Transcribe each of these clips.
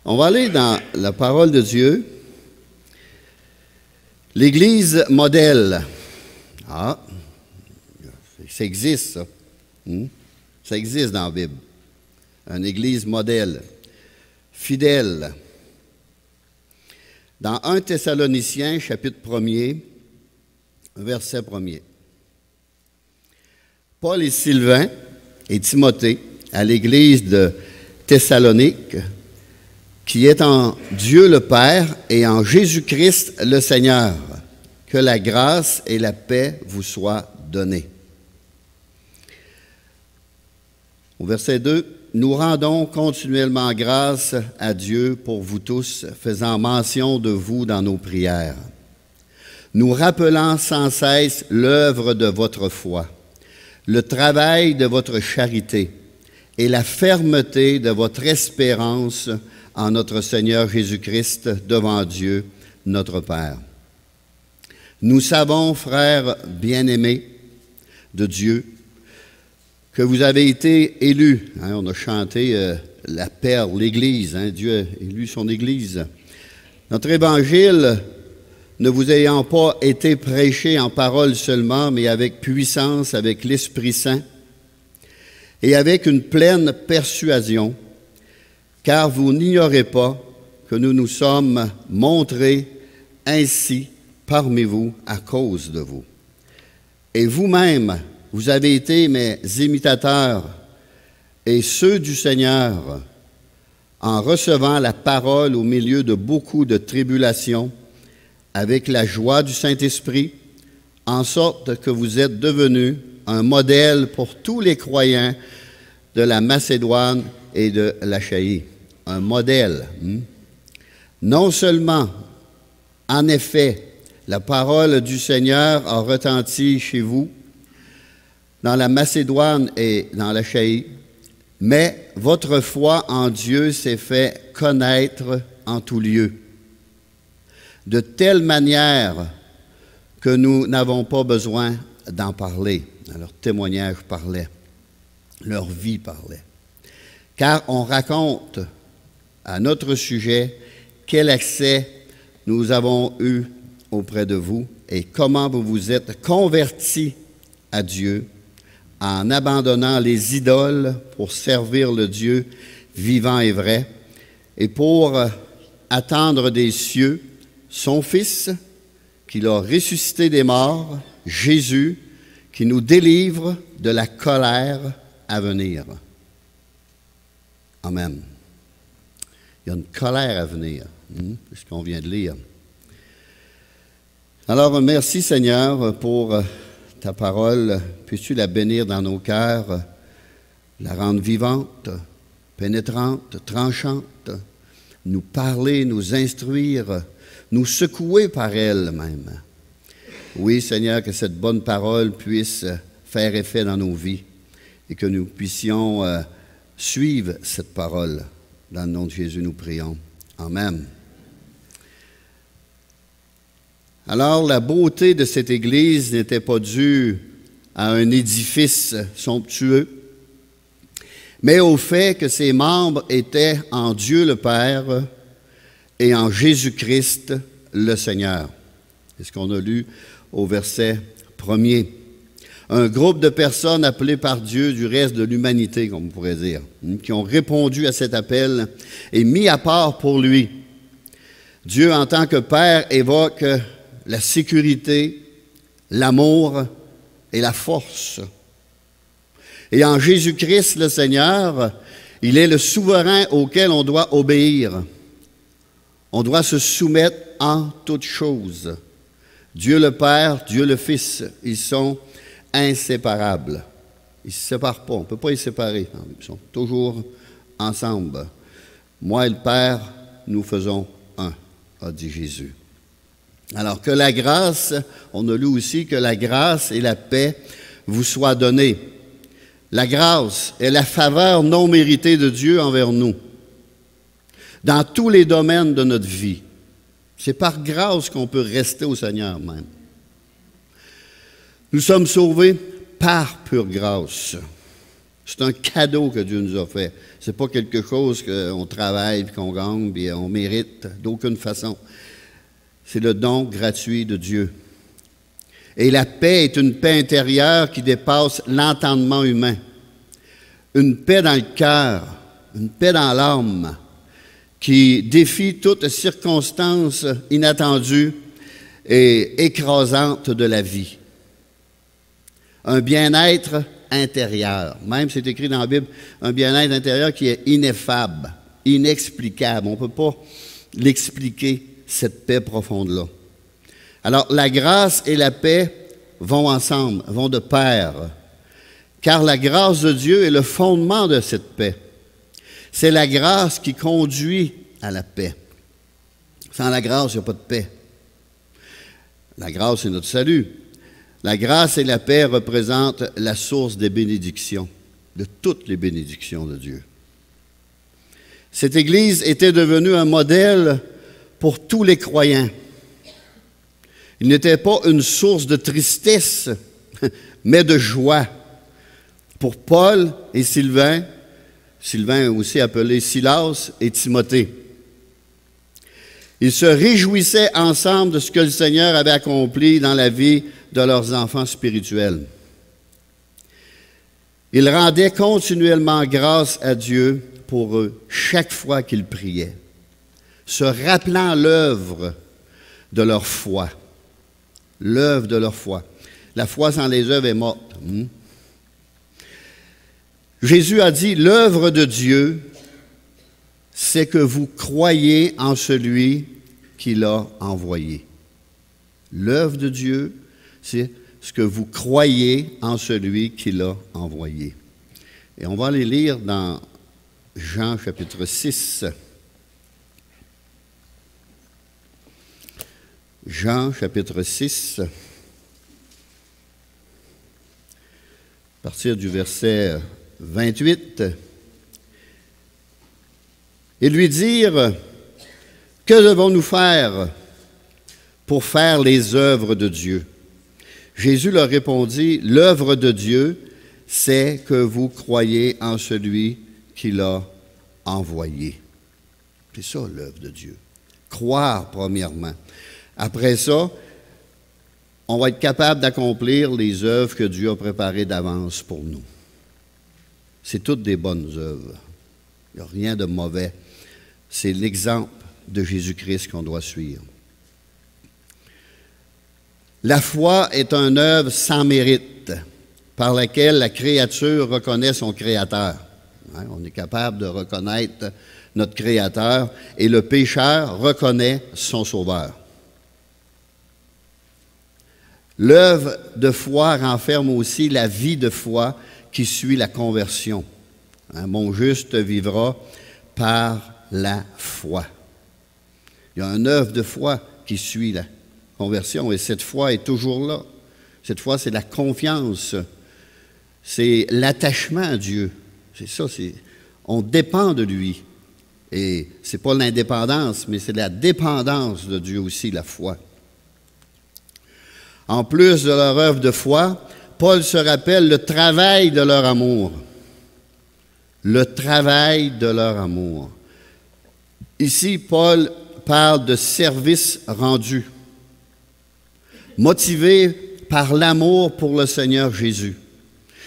On va aller dans la parole de Dieu. L'Église modèle. Ah, ça existe, ça. Ça existe dans la Bible. Une Église modèle, fidèle. Dans 1 Thessaloniciens, chapitre 1er, verset 1er. Paul et Sylvain et Timothée, à l'Église de Thessalonique, qui est en Dieu le Père et en Jésus-Christ le Seigneur, que la grâce et la paix vous soient données. Au verset 2, nous rendons continuellement grâce à Dieu pour vous tous, faisant mention de vous dans nos prières, nous rappelant sans cesse l'œuvre de votre foi, le travail de votre charité et la fermeté de votre espérance en notre Seigneur Jésus-Christ devant Dieu, notre Père. Nous savons, frères bien-aimés de Dieu, que vous avez été élus. On a chanté la perle, l'Église. Dieu a élu son Église. Notre Évangile, ne vous ayant pas été prêché en parole seulement, mais avec puissance, avec l'Esprit Saint, et avec une pleine persuasion, car vous n'ignorez pas que nous nous sommes montrés ainsi parmi vous à cause de vous. Et vous-même, vous avez été mes imitateurs et ceux du Seigneur en recevant la parole au milieu de beaucoup de tribulations avec la joie du Saint-Esprit, en sorte que vous êtes devenus un modèle pour tous les croyants de la Macédoine et de l'Achaïe. Un modèle. Non seulement, en effet, la parole du Seigneur a retenti chez vous, dans la Macédoine et dans l'Achaïe, mais votre foi en Dieu s'est fait connaître en tout lieu, de telle manière que nous n'avons pas besoin d'en parler. Leur témoignage parlait, leur vie parlait. Car on raconte à notre sujet quel accès nous avons eu auprès de vous et comment vous vous êtes convertis à Dieu en abandonnant les idoles pour servir le Dieu vivant et vrai et pour attendre des cieux son Fils qu'il a ressuscité des morts, Jésus, qui nous délivre de la colère à venir. Amen. Il y a une colère à venir, c'est ce qu'on vient de lire. Alors, merci Seigneur pour ta parole. Puisses-tu la bénir dans nos cœurs, la rendre vivante, pénétrante, tranchante, nous parler, nous instruire, nous secouer par elle même. Oui, Seigneur, que cette bonne parole puisse faire effet dans nos vies et que nous puissions suivre cette parole. Dans le nom de Jésus, nous prions. Amen. Alors, la beauté de cette Église n'était pas due à un édifice somptueux, mais au fait que ses membres étaient en Dieu le Père et en Jésus-Christ le Seigneur. C'est ce qu'on a lu au verset 1er. Un groupe de personnes appelées par Dieu du reste de l'humanité, comme on pourrait dire, qui ont répondu à cet appel et mis à part pour lui. Dieu, en tant que Père, évoque la sécurité, l'amour et la force. Et en Jésus-Christ, le Seigneur, il est le souverain auquel on doit obéir. On doit se soumettre en toutes choses. Dieu le Père, Dieu le Fils, ils sont inséparables. Ils ne se séparent pas, on ne peut pas les séparer. Ils sont toujours ensemble. Moi et le Père, nous faisons un, a dit Jésus. Alors que la grâce, on a lu aussi que la grâce et la paix vous soient données. La grâce est la faveur non méritée de Dieu envers nous, dans tous les domaines de notre vie. C'est par grâce qu'on peut rester au Seigneur même. Nous sommes sauvés par pure grâce. C'est un cadeau que Dieu nous a fait. Ce n'est pas quelque chose qu'on travaille, qu'on gagne, puis on mérite d'aucune façon. C'est le don gratuit de Dieu. Et la paix est une paix intérieure qui dépasse l'entendement humain. Une paix dans le cœur, une paix dans l'âme, qui défie toute circonstance inattendue et écrasante de la vie. Un bien-être intérieur. Même, c'est écrit dans la Bible, un bien-être intérieur qui est ineffable, inexplicable. On ne peut pas l'expliquer, cette paix profonde-là. Alors, la grâce et la paix vont ensemble, vont de pair, car la grâce de Dieu est le fondement de cette paix. C'est la grâce qui conduit à la paix. Sans la grâce, il n'y a pas de paix. La grâce, c'est notre salut. La grâce et la paix représentent la source des bénédictions, de toutes les bénédictions de Dieu. Cette Église était devenue un modèle pour tous les croyants. Il n'était pas une source de tristesse, mais de joie. Pour Paul et Sylvain aussi appelé Silas et Timothée. Ils se réjouissaient ensemble de ce que le Seigneur avait accompli dans la vie de leurs enfants spirituels. Ils rendaient continuellement grâce à Dieu pour eux chaque fois qu'ils priaient, se rappelant l'œuvre de leur foi. L'œuvre de leur foi. La foi sans les œuvres est morte. Jésus a dit, l'œuvre de Dieu, c'est que vous croyez en celui qui l'a envoyé. L'œuvre de Dieu, c'est ce que vous croyez en celui qui l'a envoyé. Et on va aller lire dans Jean chapitre 6. Jean chapitre 6, à partir du verset 28, et lui dire, que devons-nous faire pour faire les œuvres de Dieu? Jésus leur répondit, l'œuvre de Dieu, c'est que vous croyez en celui qui l'a envoyé. C'est ça l'œuvre de Dieu. Croire premièrement. Après ça, on va être capable d'accomplir les œuvres que Dieu a préparées d'avance pour nous. C'est toutes des bonnes œuvres. Il n'y a rien de mauvais. C'est l'exemple de Jésus-Christ qu'on doit suivre. La foi est une œuvre sans mérite par laquelle la créature reconnaît son Créateur. On est capable de reconnaître notre Créateur et le pécheur reconnaît son Sauveur. L'œuvre de foi renferme aussi la vie de foi qui suit la conversion. Mon juste vivra par la foi. Il y a une œuvre de foi qui suit la conversion et cette foi est toujours là. Cette foi, c'est la confiance, c'est l'attachement à Dieu. C'est ça, on dépend de lui. Et ce n'est pas l'indépendance, mais c'est la dépendance de Dieu aussi, la foi. En plus de leur œuvre de foi, Paul se rappelle le travail de leur amour. Le travail de leur amour. Ici, Paul parle de service rendu, motivé par l'amour pour le Seigneur Jésus.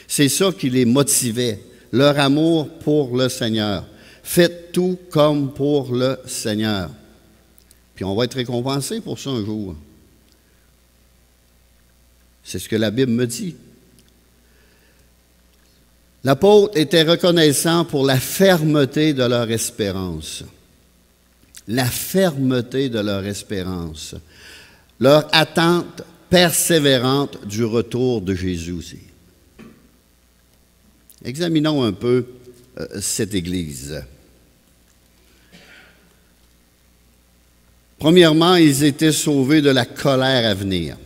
C'est ça qui les motivait, leur amour pour le Seigneur. Faites tout comme pour le Seigneur. Puis on va être récompensé pour ça un jour. C'est ce que la Bible me dit. L'apôtre était reconnaissant pour la fermeté de leur espérance. La fermeté de leur espérance. Leur attente persévérante du retour de Jésus aussi. Examinons un peu cette Église. Premièrement, ils étaient sauvés de la colère à venir.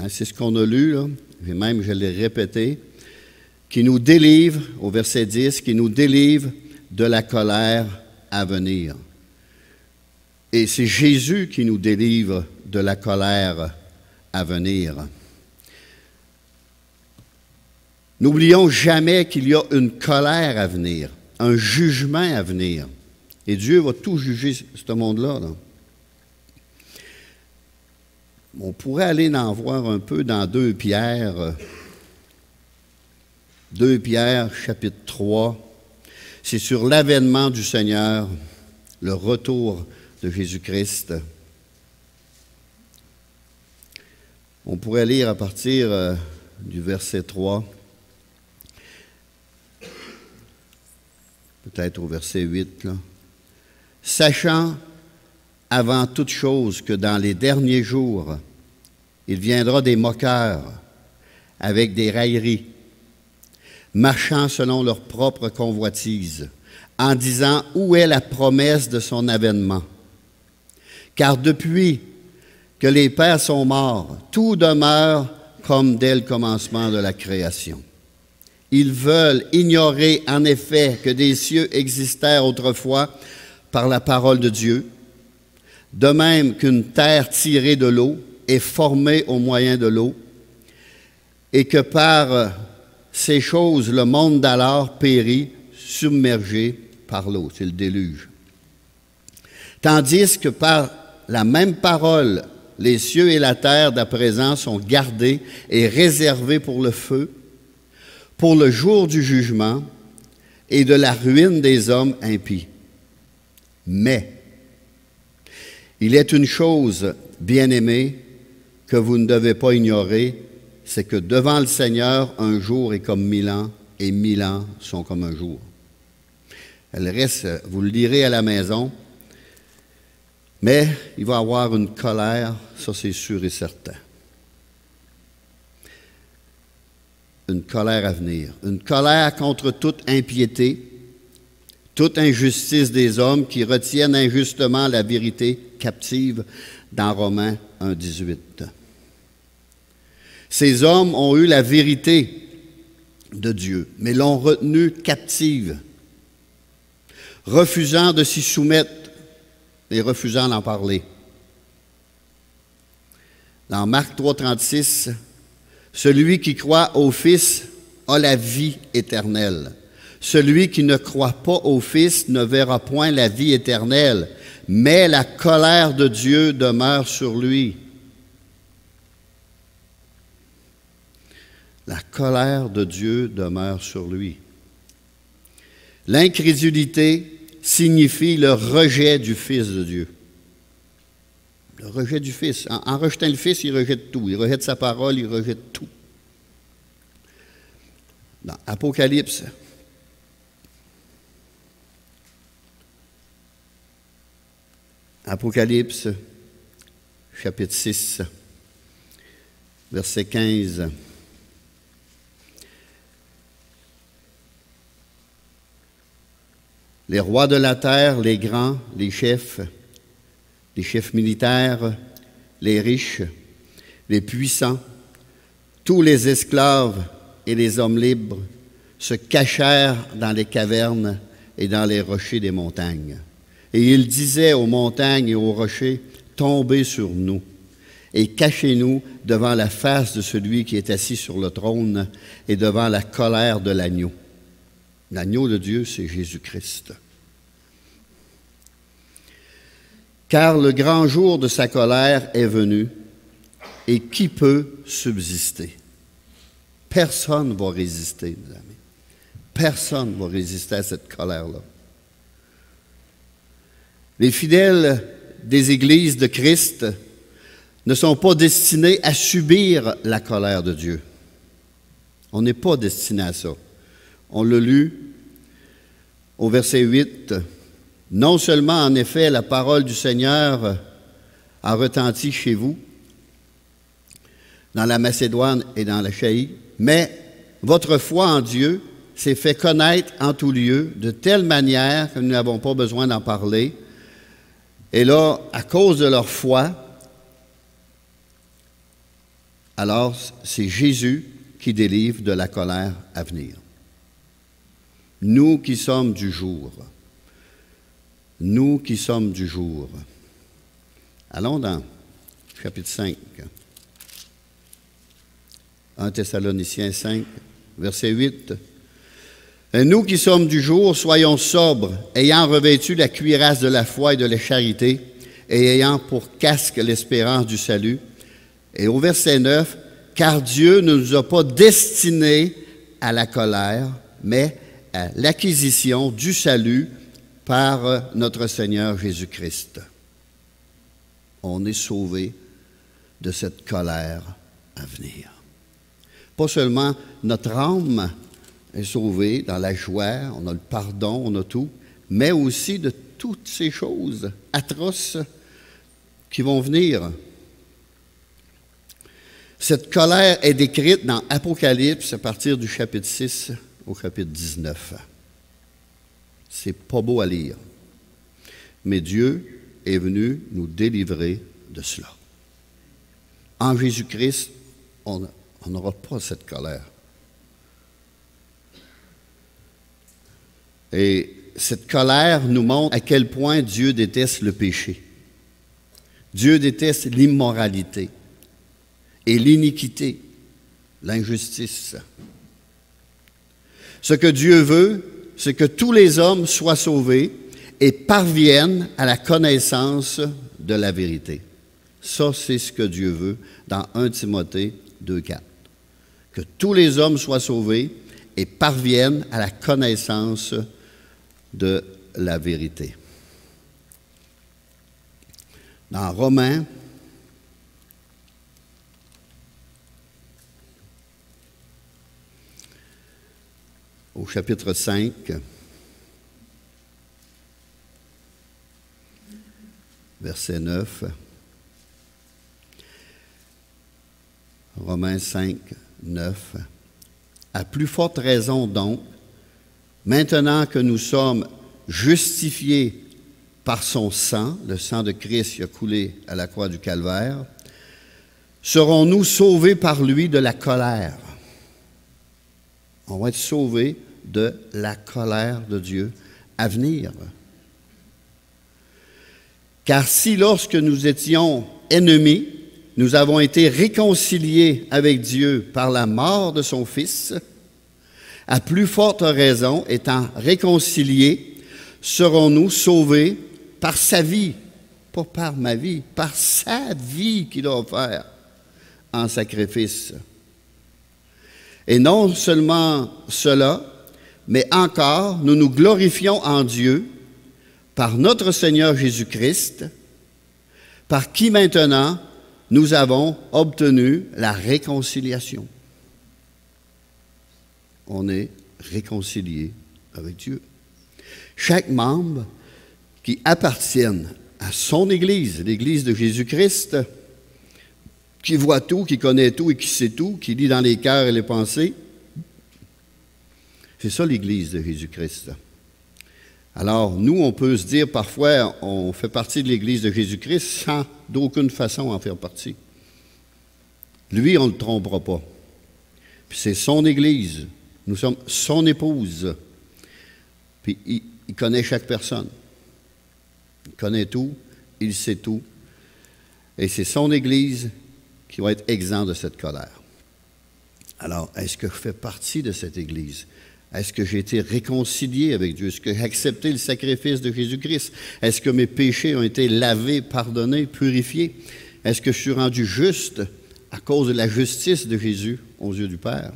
C'est ce qu'on a lu, là, et même je l'ai répété, qui nous délivre, au verset 10, qui nous délivre de la colère à venir. Et c'est Jésus qui nous délivre de la colère à venir. N'oublions jamais qu'il y a une colère à venir, un jugement à venir. Et Dieu va tout juger ce monde-là. Là. On pourrait aller en voir un peu dans 2 Pierre. 2 Pierre, chapitre 3. C'est sur l'avènement du Seigneur, le retour de Jésus-Christ. On pourrait lire à partir du verset 3, peut-être au verset 8, là. Sachant avant toute chose que dans les derniers jours, il viendra des moqueurs avec des railleries, marchant selon leur propre convoitise, en disant où est la promesse de son avènement. Car depuis que les pères sont morts, tout demeure comme dès le commencement de la création. Ils veulent ignorer en effet que des cieux existèrent autrefois par la parole de Dieu, de même qu'une terre tirée de l'eau est formée au moyen de l'eau, et que par ces choses le monde d'alors périt, submergé par l'eau. C'est le déluge. Tandis que par la même parole, les cieux et la terre d'à présent sont gardés et réservés pour le feu, pour le jour du jugement et de la ruine des hommes impies. Mais il est une chose, bien-aimée, que vous ne devez pas ignorer, c'est que devant le Seigneur, un jour est comme 1000 ans, et 1000 ans sont comme un jour. Elle reste, vous le lirez à la maison, mais il va y avoir une colère, ça c'est sûr et certain. Une colère à venir, une colère contre toute impiété, toute injustice des hommes qui retiennent injustement la vérité captive dans Romains 1,18. Ces hommes ont eu la vérité de Dieu, mais l'ont retenue captive, refusant de s'y soumettre et refusant d'en parler. Dans Marc 3,36, celui qui croit au Fils a la vie éternelle. Celui qui ne croit pas au Fils ne verra point la vie éternelle, mais la colère de Dieu demeure sur lui. La colère de Dieu demeure sur lui. L'incrédulité signifie le rejet du Fils de Dieu. Le rejet du Fils. En rejetant le Fils, il rejette tout. Il rejette sa parole, il rejette tout. Dans Apocalypse, chapitre 6, verset 15. Les rois de la terre, les grands, les chefs militaires, les riches, les puissants, tous les esclaves et les hommes libres se cachèrent dans les cavernes et dans les rochers des montagnes. Et ils disaient aux montagnes et aux rochers, « Tombez sur nous et cachez-nous devant la face de celui qui est assis sur le trône et devant la colère de l'agneau. » L'agneau de Dieu, c'est Jésus-Christ. Car le grand jour de sa colère est venu, et qui peut subsister? Personne ne va résister, mes amis. Personne ne va résister à cette colère-là. Les fidèles des églises de Christ ne sont pas destinés à subir la colère de Dieu. On n'est pas destiné à ça. On l'a lu au verset 8. Non seulement, en effet, la parole du Seigneur a retenti chez vous, dans la Macédoine et dans l'Achaïe, mais votre foi en Dieu s'est fait connaître en tout lieu, de telle manière que nous n'avons pas besoin d'en parler. Et là, à cause de leur foi, alors c'est Jésus qui délivre de la colère à venir. Nous qui sommes du jour. Nous qui sommes du jour. Allons dans chapitre 5. 1 Thessaloniciens 5, verset 8. Et nous qui sommes du jour, soyons sobres, ayant revêtu la cuirasse de la foi et de la charité, et ayant pour casque l'espérance du salut. Et au verset 9, car Dieu ne nous a pas destinés à la colère, mais à l'acquisition du salut par notre Seigneur Jésus-Christ. On est sauvé de cette colère à venir. Pas seulement notre âme est sauvée dans la joie, on a le pardon, on a tout, mais aussi de toutes ces choses atroces qui vont venir. Cette colère est décrite dans Apocalypse à partir du chapitre 6 au chapitre 19. C'est pas beau à lire, mais Dieu est venu nous délivrer de cela. En Jésus-Christ, on n'aura pas cette colère. Et cette colère nous montre à quel point Dieu déteste le péché. Dieu déteste l'immoralité et l'iniquité, l'injustice. Ce que Dieu veut, c'est que tous les hommes soient sauvés et parviennent à la connaissance de la vérité. Ça, c'est ce que Dieu veut dans 1 Timothée 2,4. Que tous les hommes soient sauvés et parviennent à la connaissance de la vérité. Dans Romains, au chapitre 5, verset 9, Romains 5, 9, à plus forte raison donc, maintenant que nous sommes justifiés par son sang, le sang de Christ qui a coulé à la croix du Calvaire, serons-nous sauvés par lui de la colère. On va être sauvés de la colère de Dieu à venir. Car si lorsque nous étions ennemis, nous avons été réconciliés avec Dieu par la mort de son Fils, à plus forte raison, étant réconciliés, serons-nous sauvés par sa vie, pas par ma vie, par sa vie qu'il a offert en sacrifice. Et non seulement cela, mais encore, nous nous glorifions en Dieu par notre Seigneur Jésus-Christ, par qui maintenant nous avons obtenu la réconciliation. On est réconcilié avec Dieu. Chaque membre qui appartienne à son Église, l'Église de Jésus-Christ, qui voit tout, qui connaît tout et qui sait tout, qui lit dans les cœurs et les pensées, c'est ça l'Église de Jésus-Christ. Alors, nous, on peut se dire parfois, on fait partie de l'Église de Jésus-Christ sans d'aucune façon en faire partie. Lui, on ne le trompera pas. Puis c'est son Église. Nous sommes son épouse. Puis il connaît chaque personne. Il connaît tout, il sait tout. Et c'est son Église qui va être exempt de cette colère. Alors, est-ce que je fais partie de cette Église? Est-ce que j'ai été réconcilié avec Dieu? Est-ce que j'ai accepté le sacrifice de Jésus-Christ? Est-ce que mes péchés ont été lavés, pardonnés, purifiés? Est-ce que je suis rendu juste à cause de la justice de Jésus aux yeux du Père?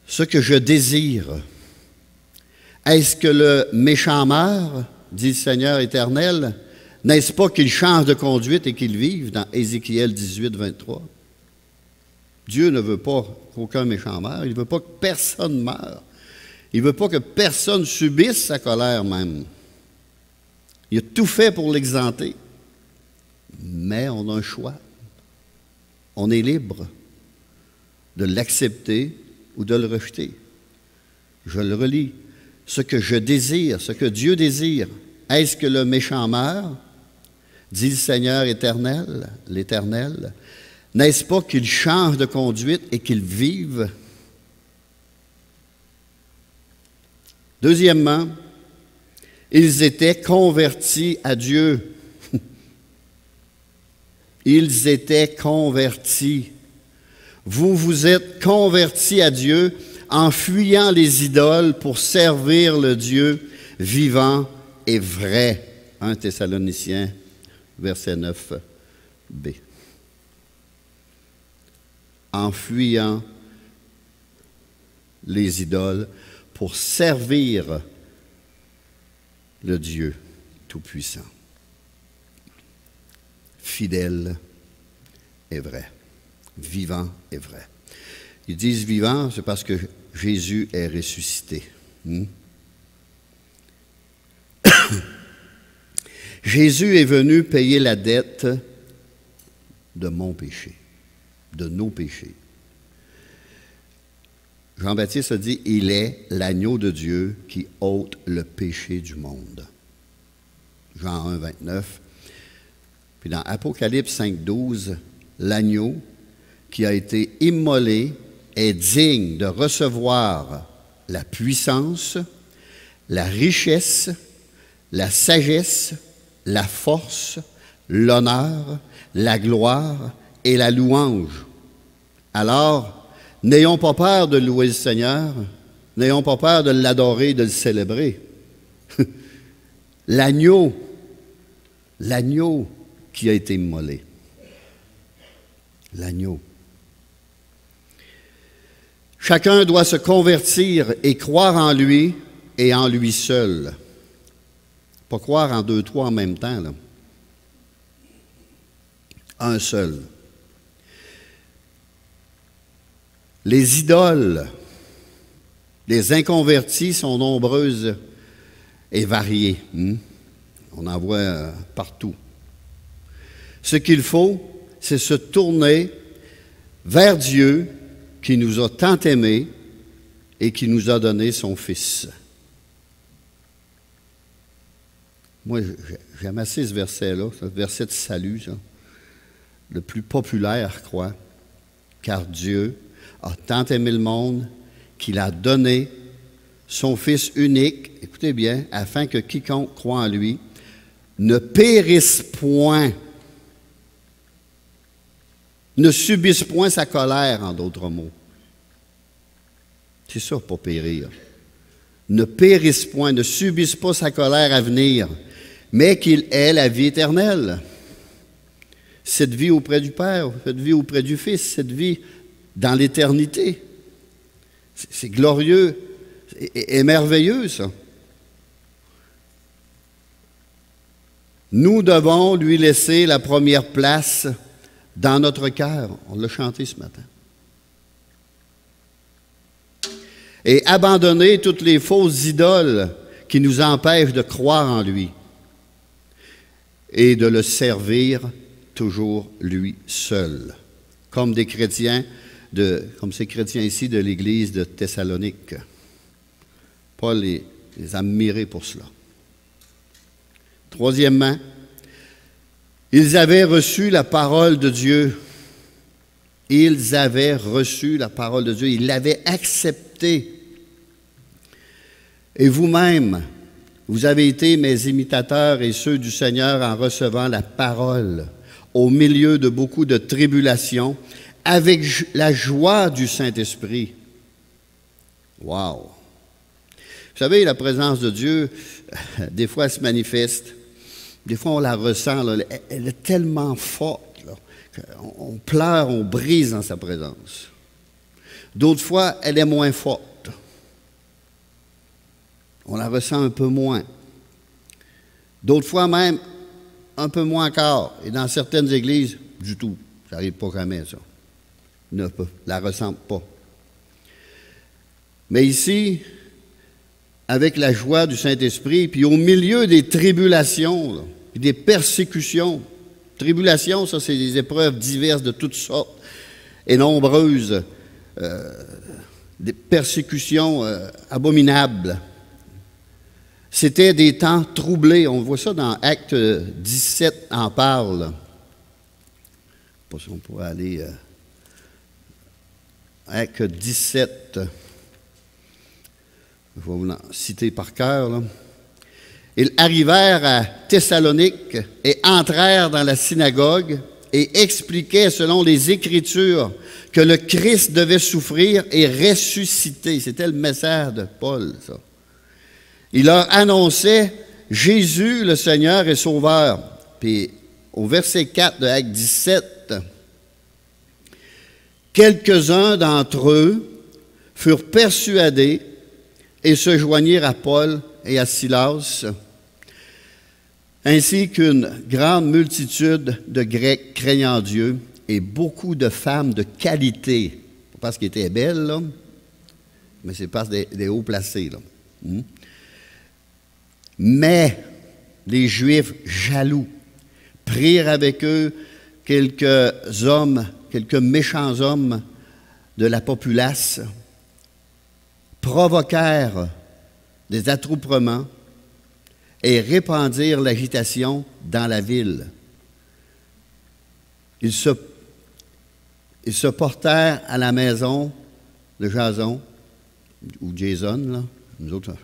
Ce que je désire, est-ce que le méchant meurt, dit le Seigneur éternel? N'est-ce pas qu'il change de conduite et qu'il vive dans Ézéchiel 18, 23? Dieu ne veut pas qu'aucun méchant meure. Il ne veut pas que personne meure. Il ne veut pas que personne subisse sa colère même. Il a tout fait pour l'exempter. Mais on a un choix. On est libre de l'accepter ou de le rejeter. Je le relis. Ce que je désire, ce que Dieu désire, est-ce que le méchant meurt? Dit le Seigneur éternel, l'Éternel. N'est-ce pas qu'il change de conduite et qu'il vive? Deuxièmement, ils étaient convertis à Dieu. ils étaient convertis. Vous vous êtes convertis à Dieu en fuyant les idoles pour servir le Dieu vivant et vrai. 1 Thessaloniciens, verset 9b. En fuyant les idoles pour servir le Dieu Tout-Puissant, fidèle et vrai, vivant et vrai. Ils disent vivant, c'est parce que Jésus est ressuscité. Jésus est venu payer la dette de mon péché, de nos péchés. Jean-Baptiste a dit, il est l'agneau de Dieu qui ôte le péché du monde. Jean 1, 29. Puis dans Apocalypse 5, 12, l'agneau qui a été immolé est digne de recevoir la puissance, la richesse, la sagesse, la force, l'honneur, la gloire et la louange. Alors, n'ayons pas peur de louer le Seigneur, n'ayons pas peur de l'adorer, de le célébrer. L'agneau qui a été immolé. L'agneau. Chacun doit se convertir et croire en lui et en lui seul. Pas croire en deux, trois en même temps, là. Un seul. Les idoles, les inconvertis sont nombreuses et variées. On en voit partout. Ce qu'il faut, c'est se tourner vers Dieu qui nous a tant aimés et qui nous a donné son Fils. Moi, j'aime assez ce verset-là, ce verset de salut, ça, le plus populaire, je crois, car Dieu a tant aimé le monde qu'il a donné son Fils unique, écoutez bien, afin que quiconque croit en lui ne périsse point, ne subisse point sa colère, en d'autres mots. C'est ça, pas périr. Ne périsse point, ne subisse pas sa colère à venir, mais qu'il ait la vie éternelle. Cette vie auprès du Père, cette vie auprès du Fils, cette vie dans l'éternité. C'est glorieux et merveilleux, ça. Nous devons lui laisser la première place dans notre cœur. On l'a chanté ce matin. Et abandonner toutes les fausses idoles qui nous empêchent de croire en lui et de le servir toujours lui seul, comme des chrétiens, comme ces chrétiens ici de l'Église de Thessalonique. Paul les a admirés pour cela. Troisièmement, ils avaient reçu la parole de Dieu. Ils avaient reçu la parole de Dieu. Ils l'avaient acceptée. Et vous-même, vous avez été mes imitateurs et ceux du Seigneur en recevant la parole au milieu de beaucoup de tribulations, avec la joie du Saint-Esprit. Wow! Vous savez, la présence de Dieu, des fois, elle se manifeste. Des fois, on la ressent. Là, elle est tellement forte là, qu'on pleure, on brise dans sa présence. D'autres fois, elle est moins forte. On la ressent un peu moins. D'autres fois même, un peu moins encore. Et dans certaines églises, du tout. Ça n'arrive pas jamais, ça. Ne la ressentent pas. Mais ici, avec la joie du Saint-Esprit, puis au milieu des tribulations, là, puis des persécutions. Tribulations, ça, c'est des épreuves diverses de toutes sortes et nombreuses. Des persécutions abominables. C'était des temps troublés. On voit ça dans Acte 17, en parle. Je ne sais pas si on pourrait aller... Acte 17, je vais vous en citer par cœur, là. Ils arrivèrent à Thessalonique et entrèrent dans la synagogue et expliquait selon les Écritures que le Christ devait souffrir et ressusciter. C'était le message de Paul, ça. Il leur annonçait Jésus, le Seigneur et Sauveur. Puis au verset 4 de Actes 17, quelques-uns d'entre eux furent persuadés et se joignirent à Paul et à Silas, ainsi qu'une grande multitude de Grecs craignant Dieu et beaucoup de femmes de qualité. Pas parce qu'elles étaient belles, là, mais c'est parce des hauts placés. Là. Mais les Juifs jaloux prirent avec eux quelques hommes, quelques méchants hommes de la populace, provoquèrent des attroupements et répandirent l'agitation dans la ville. Ils se portèrent à la maison de Jason, ou Jason, là. Nous autres,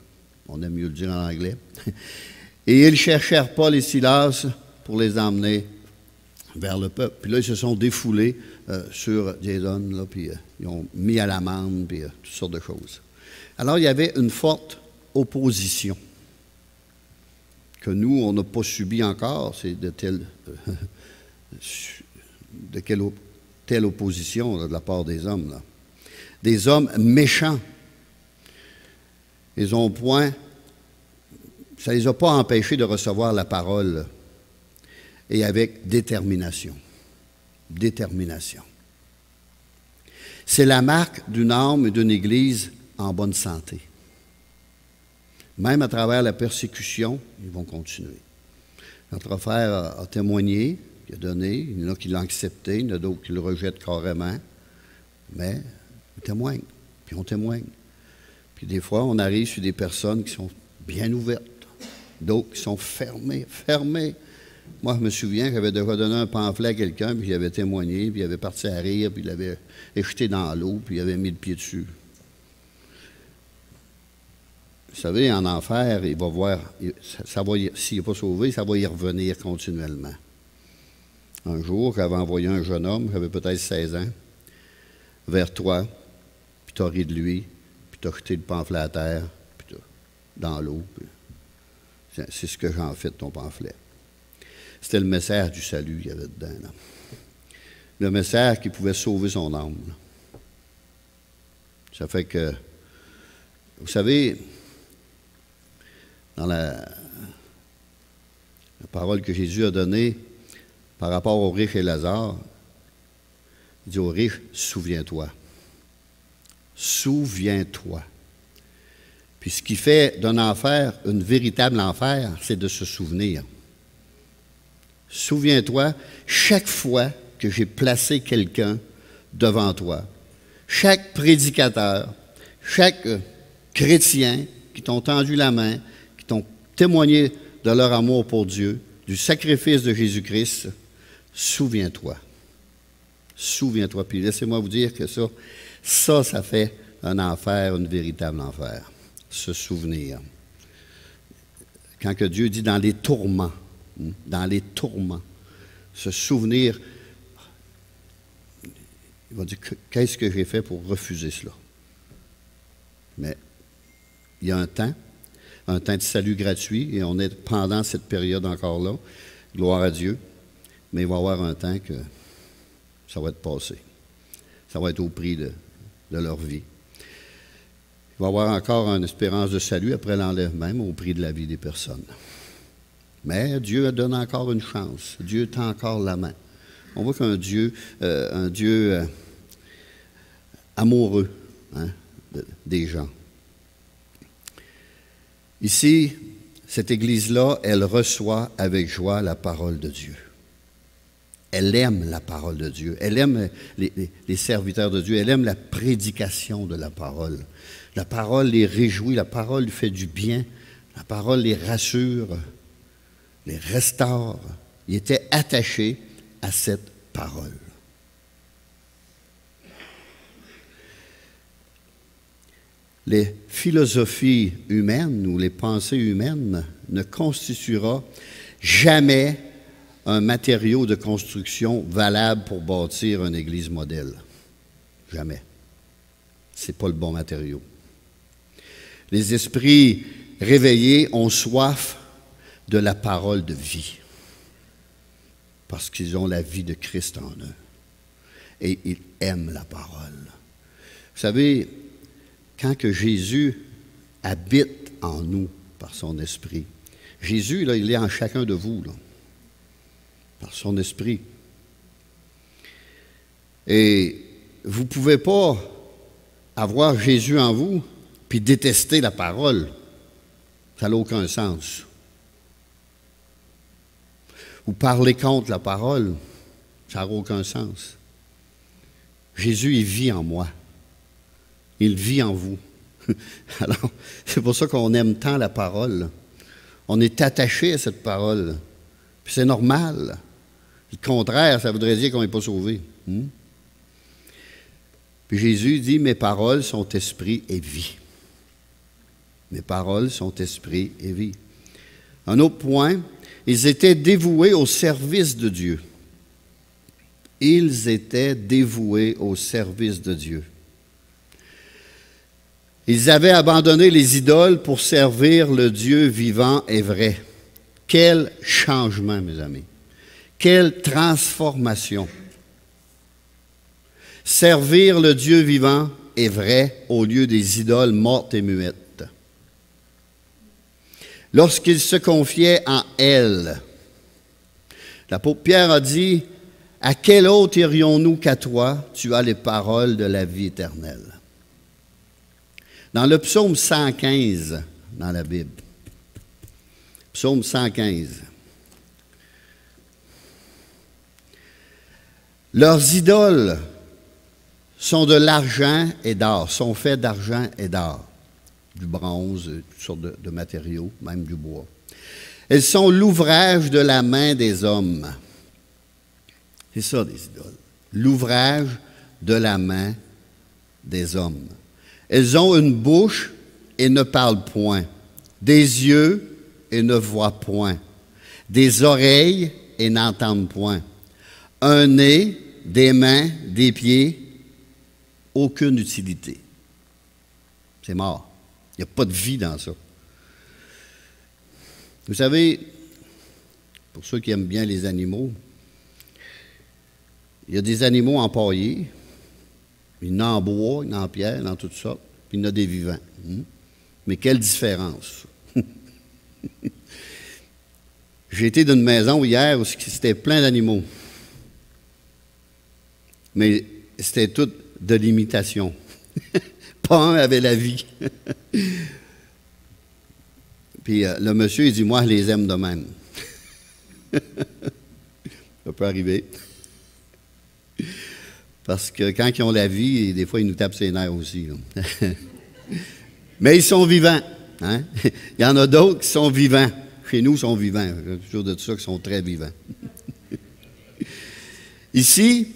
on aime mieux le dire en anglais. Et ils cherchèrent Paul et Silas pour les emmener vers le peuple. Puis là, ils se sont défoulés sur Jason, là, puis ils ont mis à l'amende, puis toutes sortes de choses. Alors, il y avait une forte opposition que nous, on n'a pas subi encore. C'est de telle opposition là, de la part des hommes. Là. Des hommes méchants. Ils ont point... Ça ne les a pas empêchés de recevoir la parole. Et avec détermination. Détermination. C'est la marque d'une âme et d'une Église en bonne santé. Même à travers la persécution, ils vont continuer. Notre frère a témoigné, il a donné, il y en a qui l'ont accepté, il y en a d'autres qui le rejettent carrément, mais ils témoignent, puis on témoigne. Puis des fois, on arrive sur des personnes qui sont bien ouvertes, d'autres qui sont fermées. Moi, je me souviens que j'avais déjà donné un pamphlet à quelqu'un, puis il avait témoigné, puis il avait parti à rire, puis il l'avait jeté dans l'eau, puis il avait mis le pied dessus. Vous savez, en enfer, il va voir, s'il n'est pas sauvé, ça va y revenir continuellement. Un jour, j'avais envoyé un jeune homme, j'avais peut-être 16 ans, vers toi, puis tu as ri de lui, puis tu as jeté le pamphlet à terre, puis dans l'eau. C'est ce que j'en fais de ton pamphlet. C'était le message du salut qu'il y avait dedans. Là. Le message qui pouvait sauver son âme. Là. Ça fait que, vous savez, dans la parole que Jésus a donnée par rapport aux riches et Lazare, il dit aux riches, souviens-toi. Souviens-toi. Puis ce qui fait d'un enfer une véritable enfer, c'est de se souvenir. Souviens-toi, chaque fois que j'ai placé quelqu'un devant toi, chaque prédicateur, chaque chrétien qui t'ont tendu la main, qui t'ont témoigné de leur amour pour Dieu, du sacrifice de Jésus-Christ, souviens-toi. Souviens-toi. Puis laissez-moi vous dire que ça fait un enfer, une véritable enfer. Se souvenir. Quand que Dieu dit dans les tourments, se souvenir, il va dire, qu'est-ce que j'ai fait pour refuser cela? Mais il y a un temps de salut gratuit, et on est pendant cette période encore là, gloire à Dieu, mais il va y avoir un temps que ça va être passé. Ça va être au prix de leur vie. Il va y avoir encore une espérance de salut après l'enlèvement, au prix de la vie des personnes. Mais Dieu donne encore une chance. Dieu tend encore la main. On voit qu'un Dieu, amoureux des gens. Ici, cette Église-là, elle reçoit avec joie la parole de Dieu. Elle aime la parole de Dieu. Elle aime les serviteurs de Dieu. Elle aime la prédication de la parole. La parole les réjouit, la parole lui fait du bien, la parole les rassure, les restaure. Ils étaient attachés à cette parole. Les philosophies humaines ou les pensées humaines ne constituera jamais un matériau de construction valable pour bâtir une église modèle. Jamais. Ce n'est pas le bon matériau. Les esprits réveillés ont soif de la parole de vie, parce qu'ils ont la vie de Christ en eux. Et ils aiment la parole. Vous savez, quand que Jésus habite en nous par son esprit, Jésus, là, il est en chacun de vous, là, par son esprit. Et vous ne pouvez pas avoir Jésus en vous puis détester la parole. Ça n'a aucun sens. Ou parler contre la parole, ça n'a aucun sens. Jésus, il vit en moi. Il vit en vous. Alors, c'est pour ça qu'on aime tant la parole. On est attaché à cette parole. Puis c'est normal. Le contraire, ça voudrait dire qu'on n'est pas sauvé. Puis Jésus dit, mes paroles sont esprit et vie. Mes paroles sont esprit et vie. Un autre point, ils étaient dévoués au service de Dieu. Ils étaient dévoués au service de Dieu. Ils avaient abandonné les idoles pour servir le Dieu vivant et vrai. Quel changement, mes amis! Quelle transformation! Servir le Dieu vivant et vrai au lieu des idoles mortes et muettes. Lorsqu'ils se confiaient en elle, l'apôtre Pierre a dit, « À quel autre irions-nous qu'à toi? Tu as les paroles de la vie éternelle. » Dans le psaume 115, dans la Bible, psaume 115, leurs idoles sont de l'argent et d'or, sont faits d'argent et d'or, du bronze, toutes sortes de matériaux, même du bois. Elles sont l'ouvrage de la main des hommes. C'est ça, des idoles. L'ouvrage de la main des hommes. Elles ont une bouche et ne parlent point, des yeux et ne voient point, des oreilles et n'entendent point, un nez, des mains, des pieds, aucune utilité. C'est mort. Il n'y a pas de vie dans ça. Vous savez, pour ceux qui aiment bien les animaux, il y a des animaux empaillés, il y en a en bois, il y en a en pierre, il y en a toutes sortes, puis il y en a des vivants. Mais quelle différence! J'ai été dans une maison hier où c'était plein d'animaux. Mais c'était tout de l'imitation. Pas un avait la vie. Puis le monsieur, il dit, moi, je les aime de même. Ça peut arriver. Parce que quand ils ont la vie, des fois, ils nous tapent ses nerfs aussi. Mais ils sont vivants. Hein? Il y en a d'autres qui sont vivants. Chez nous, ils sont vivants. Il y a toujours de ça qui sont très vivants. Ici,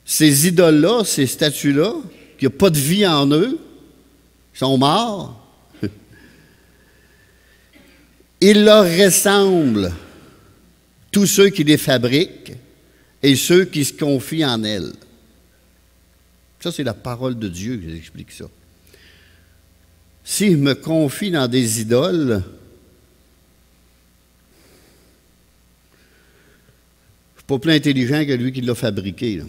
ces idoles-là, ces statues-là, qui n'ont pas de vie en eux, sont morts, ils leur ressemblent, tous ceux qui les fabriquent et ceux qui se confient en elles. Ça, c'est la parole de Dieu qui explique ça. Si je me confie dans des idoles, je ne suis pas plus intelligent que lui qui l'a fabriqué. Là.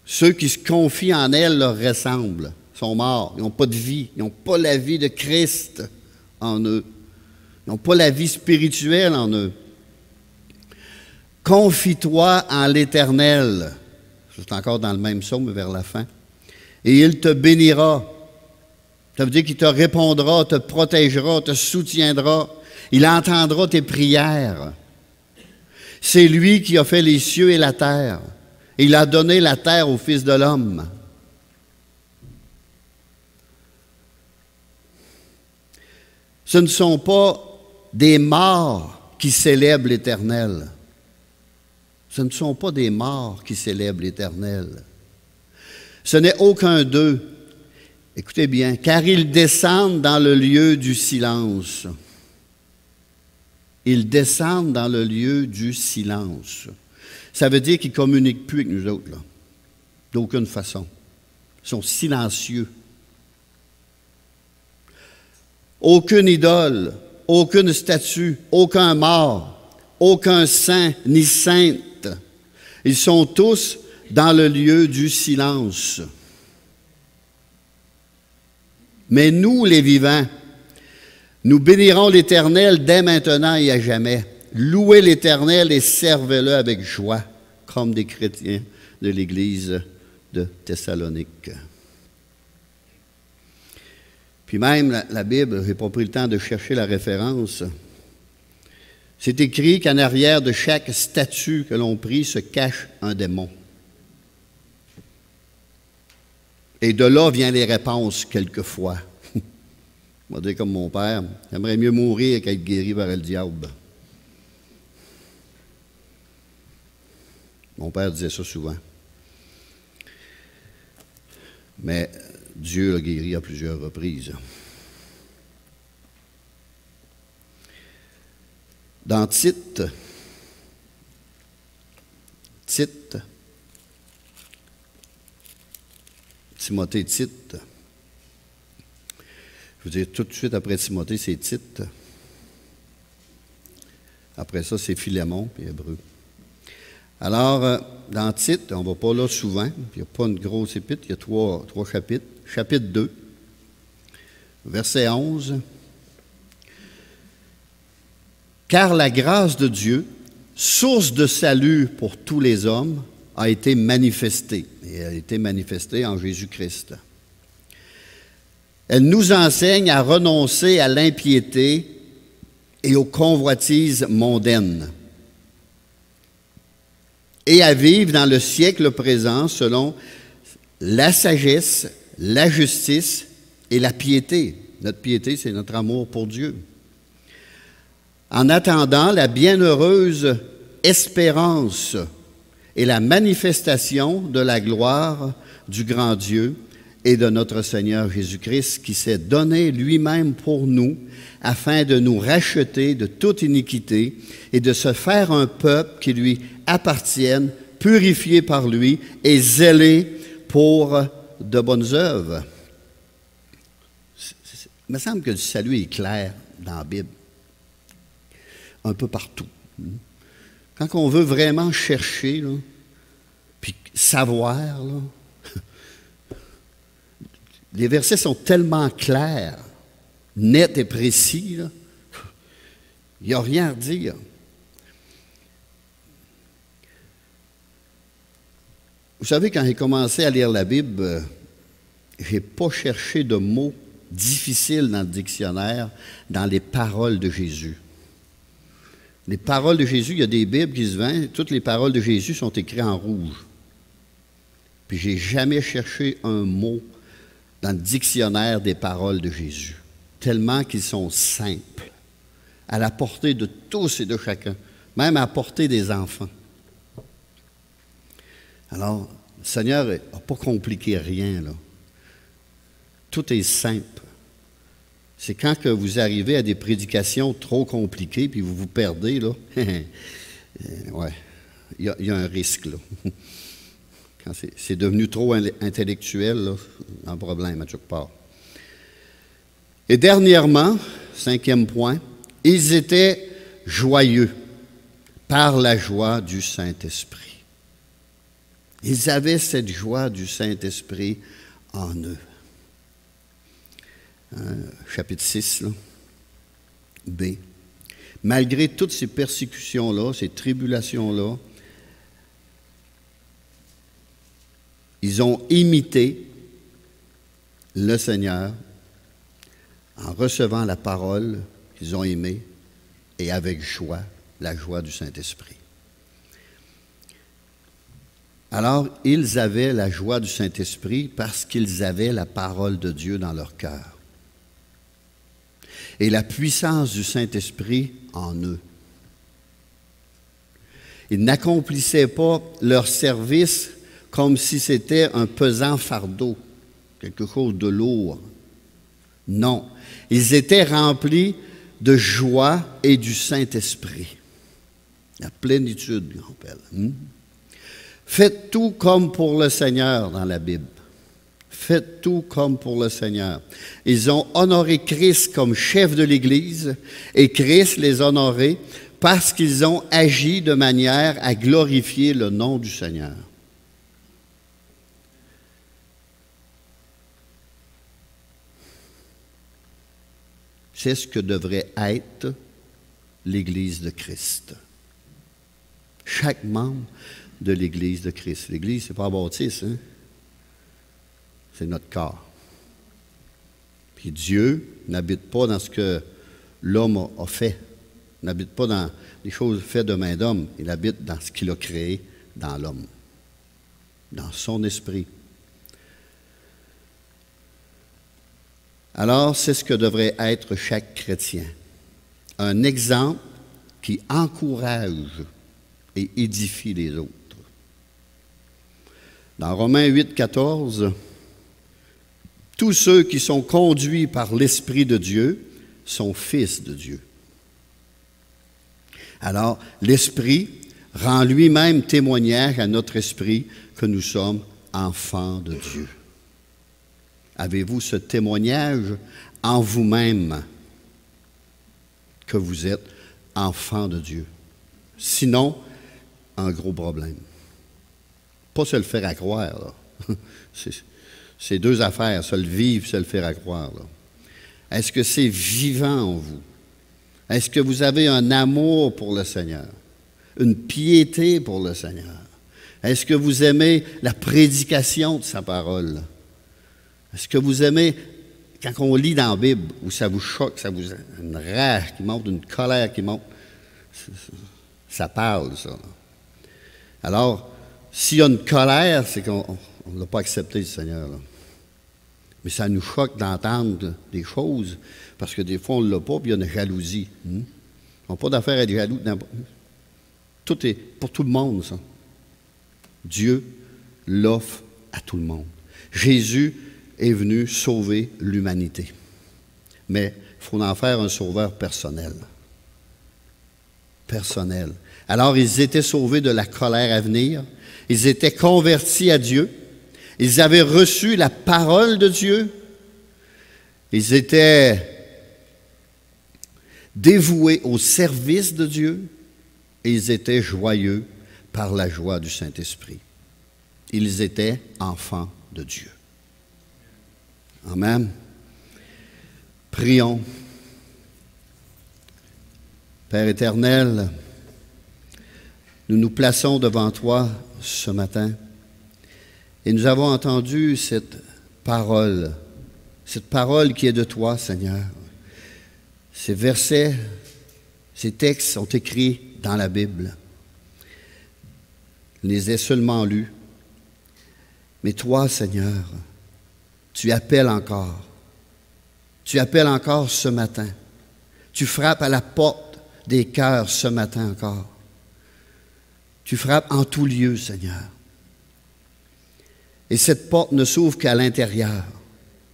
Ceux qui se confient en elles leur ressemblent, sont morts, ils n'ont pas de vie, ils n'ont pas la vie de Christ en eux. Ils n'ont pas la vie spirituelle en eux. Confie-toi en l'Éternel. C'est encore dans le même psaume, mais vers la fin. Et il te bénira. Ça veut dire qu'il te répondra, te protégera, te soutiendra. Il entendra tes prières. C'est lui qui a fait les cieux et la terre. Et il a donné la terre au Fils de l'homme. Ce ne sont pas des morts qui célèbrent l'Éternel. Ce ne sont pas des morts qui célèbrent l'Éternel. Ce n'est aucun d'eux. Écoutez bien, car ils descendent dans le lieu du silence. Ils descendent dans le lieu du silence. Ça veut dire qu'ils ne communiquent plus avec nous autres, là. D'aucune façon. Ils sont silencieux. Aucune idole, aucune statue, aucun mort, aucun saint ni sainte. Ils sont tous dans le lieu du silence. Mais nous, les vivants, nous bénirons l'Éternel dès maintenant et à jamais. Louez l'Éternel et servez-le avec joie, comme des chrétiens de l'Église de Thessalonique. Puis même la Bible, je n'ai pas pris le temps de chercher la référence. C'est écrit qu'en arrière de chaque statue que l'on prie se cache un démon. Et de là viennent les réponses quelquefois. On va dire comme mon père, j'aimerais mieux mourir qu'être guéri par le diable. Mon père disait ça souvent. Mais Dieu l'a guéri à plusieurs reprises. Dans Tite, Timothée, Tite, je veux dire, tout de suite après Timothée, c'est Tite. Après ça, c'est Philémon, puis Hébreu. Alors, dans Tite, on ne va pas là souvent, il n'y a pas une grosse épître, il y a trois chapitres. Chapitre 2, verset 11. « Car la grâce de Dieu, source de salut pour tous les hommes, a été manifestée. » Et elle a été manifestée en Jésus-Christ. Elle nous enseigne à renoncer à l'impiété et aux convoitises mondaines et à vivre dans le siècle présent selon la sagesse, la justice et la piété. Notre piété, c'est notre amour pour Dieu. En attendant la bienheureuse espérance et la manifestation de la gloire du grand Dieu et de notre Seigneur Jésus-Christ, qui s'est donné lui-même pour nous, afin de nous racheter de toute iniquité et de se faire un peuple qui lui appartienne, purifié par lui et zélé pour de bonnes œuvres. Il me semble que le salut est clair dans la Bible, un peu partout. Quand on veut vraiment chercher, là, puis savoir, là, les versets sont tellement clairs, nets et précis, là, il n'y a rien à dire. Vous savez, quand j'ai commencé à lire la Bible, je n'ai pas cherché de mots difficiles dans le dictionnaire, dans les paroles de Jésus. Les paroles de Jésus, il y a des Bibles qui se vendent, toutes les paroles de Jésus sont écrites en rouge. Puis je n'ai jamais cherché un mot dans le dictionnaire des paroles de Jésus, tellement qu'ils sont simples, à la portée de tous et de chacun, même à la portée des enfants. Alors, le Seigneur n'a pas compliqué rien, là. Tout est simple. C'est quand que vous arrivez à des prédications trop compliquées, puis vous vous perdez, là, ouais, il y a un risque, là. Quand c'est devenu trop intellectuel, là, un problème à quelque part. Et dernièrement, 5e point, ils étaient joyeux par la joie du Saint-Esprit. Ils avaient cette joie du Saint-Esprit en eux. Chapitre 6, là, B. Malgré toutes ces persécutions-là, ces tribulations-là, ils ont imité le Seigneur en recevant la parole qu'ils ont aimée et avec joie, la joie du Saint-Esprit. Alors, ils avaient la joie du Saint-Esprit parce qu'ils avaient la parole de Dieu dans leur cœur et la puissance du Saint-Esprit en eux. Ils n'accomplissaient pas leur service comme si c'était un pesant fardeau, quelque chose de lourd. Non, ils étaient remplis de joie et du Saint-Esprit. La plénitude, on appelle. Faites tout comme pour le Seigneur dans la Bible. Faites tout comme pour le Seigneur. Ils ont honoré Christ comme chef de l'Église et Christ les a honorés parce qu'ils ont agi de manière à glorifier le nom du Seigneur. C'est ce que devrait être l'Église de Christ. Chaque membre de l'Église de Christ. L'Église, ce n'est pas un bâtisse, hein? C'est notre corps. Puis Dieu n'habite pas dans ce que l'homme a fait. Il n'habite pas dans les choses faites de main d'homme. Il habite dans ce qu'il a créé dans l'homme, dans son esprit. Alors, c'est ce que devrait être chaque chrétien. Un exemple qui encourage et édifie les autres. Dans Romains 8, 14, tous ceux qui sont conduits par l'Esprit de Dieu sont fils de Dieu. Alors, l'Esprit rend lui-même témoignage à notre esprit que nous sommes enfants de Dieu. Avez-vous ce témoignage en vous-même que vous êtes enfants de Dieu? Sinon, un gros problème. Pas se le faire à croire, là. C'est deux affaires, se le vivre, se le faire à croire, là. Est-ce que c'est vivant en vous? Est-ce que vous avez un amour pour le Seigneur? Une piété pour le Seigneur? Est-ce que vous aimez la prédication de sa parole? Est-ce que vous aimez, quand on lit dans la Bible, où ça vous choque, ça vous une rage qui monte, une colère qui monte, ça parle, ça. Alors, s'il y a une colère, c'est qu'on ne l'a pas accepté, le Seigneur, là. Mais ça nous choque d'entendre des choses, parce que des fois, on ne l'a pas, puis il y a une jalousie. On n'a pas d'affaire à être jaloux. Tout est pour tout le monde, ça. Dieu l'offre à tout le monde. Jésus est venu sauver l'humanité. Mais il faut en faire un sauveur personnel. Personnel. Alors, ils étaient sauvés de la colère à venir. Ils étaient convertis à Dieu. Ils avaient reçu la parole de Dieu. Ils étaient dévoués au service de Dieu. Et ils étaient joyeux par la joie du Saint-Esprit. Ils étaient enfants de Dieu. Amen. Prions. Père éternel, nous nous plaçons devant toi ce matin et nous avons entendu cette parole qui est de toi, Seigneur. Ces versets, ces textes sont écrits dans la Bible. Je les ai seulement lus. Mais toi, Seigneur, tu appelles encore. Tu appelles encore ce matin. Tu frappes à la porte des cœurs ce matin encore. Tu frappes en tout lieu, Seigneur. Et cette porte ne s'ouvre qu'à l'intérieur.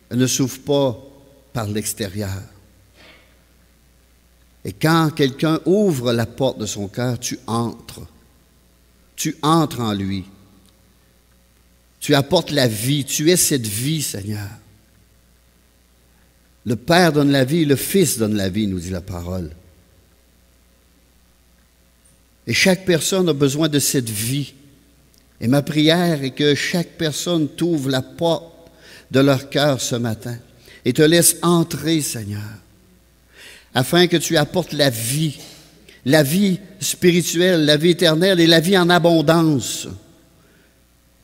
Elle ne s'ouvre pas par l'extérieur. Et quand quelqu'un ouvre la porte de son cœur, tu entres. Tu entres en lui. Tu apportes la vie. Tu es cette vie, Seigneur. Le Père donne la vie, le Fils donne la vie, nous dit la parole. Et chaque personne a besoin de cette vie. Et ma prière est que chaque personne t'ouvre la porte de leur cœur ce matin et te laisse entrer, Seigneur, afin que tu apportes la vie spirituelle, la vie éternelle et la vie en abondance,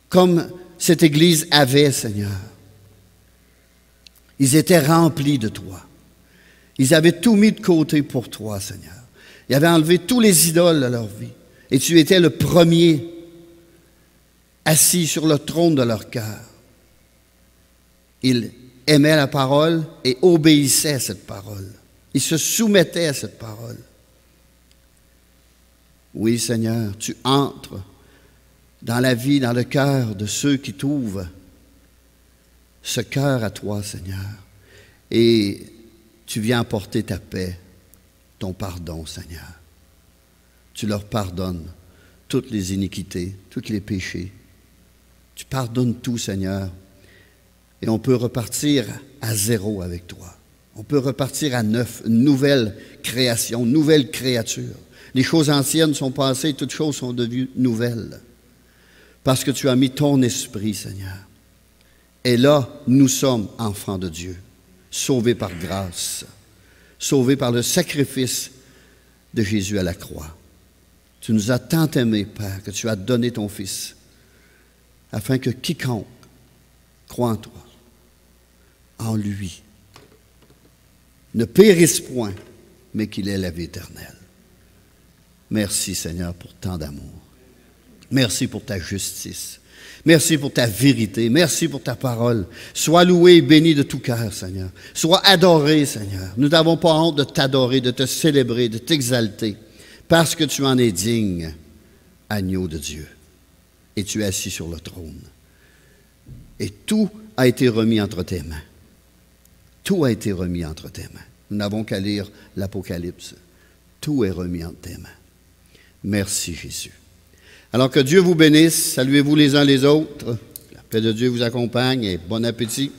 comme cette Église avait, Seigneur. Ils étaient remplis de toi. Ils avaient tout mis de côté pour toi, Seigneur. Ils avaient enlevé tous les idoles de leur vie. Et tu étais le premier assis sur le trône de leur cœur. Ils aimaient la parole et obéissaient à cette parole. Ils se soumettaient à cette parole. Oui, Seigneur, tu entres dans la vie, dans le cœur de ceux qui t'ouvrent ce cœur à toi, Seigneur. Et tu viens apporter ta paix, ton pardon, Seigneur. Tu leur pardonnes toutes les iniquités, tous les péchés. Tu pardonnes tout, Seigneur. Et on peut repartir à zéro avec toi. On peut repartir à neuf, une nouvelle création, une nouvelle créature. Les choses anciennes sont passées, toutes choses sont devenues nouvelles. Parce que tu as mis ton esprit, Seigneur. Et là, nous sommes enfants de Dieu, sauvés par grâce, sauvés par le sacrifice de Jésus à la croix. Tu nous as tant aimés, Père, que tu as donné ton Fils, afin que quiconque croit en toi, en lui, ne périsse point, mais qu'il ait la vie éternelle. Merci, Seigneur, pour tant d'amour. Merci pour ta justice. Merci pour ta vérité. Merci pour ta parole. Sois loué et béni de tout cœur, Seigneur. Sois adoré, Seigneur. Nous n'avons pas honte de t'adorer, de te célébrer, de t'exalter, parce que tu en es digne, agneau de Dieu. Et tu es assis sur le trône. Et tout a été remis entre tes mains. Tout a été remis entre tes mains. Nous n'avons qu'à lire l'Apocalypse. Tout est remis entre tes mains. Merci, Jésus. Alors que Dieu vous bénisse. Saluez-vous les uns les autres. La paix de Dieu vous accompagne et bon appétit.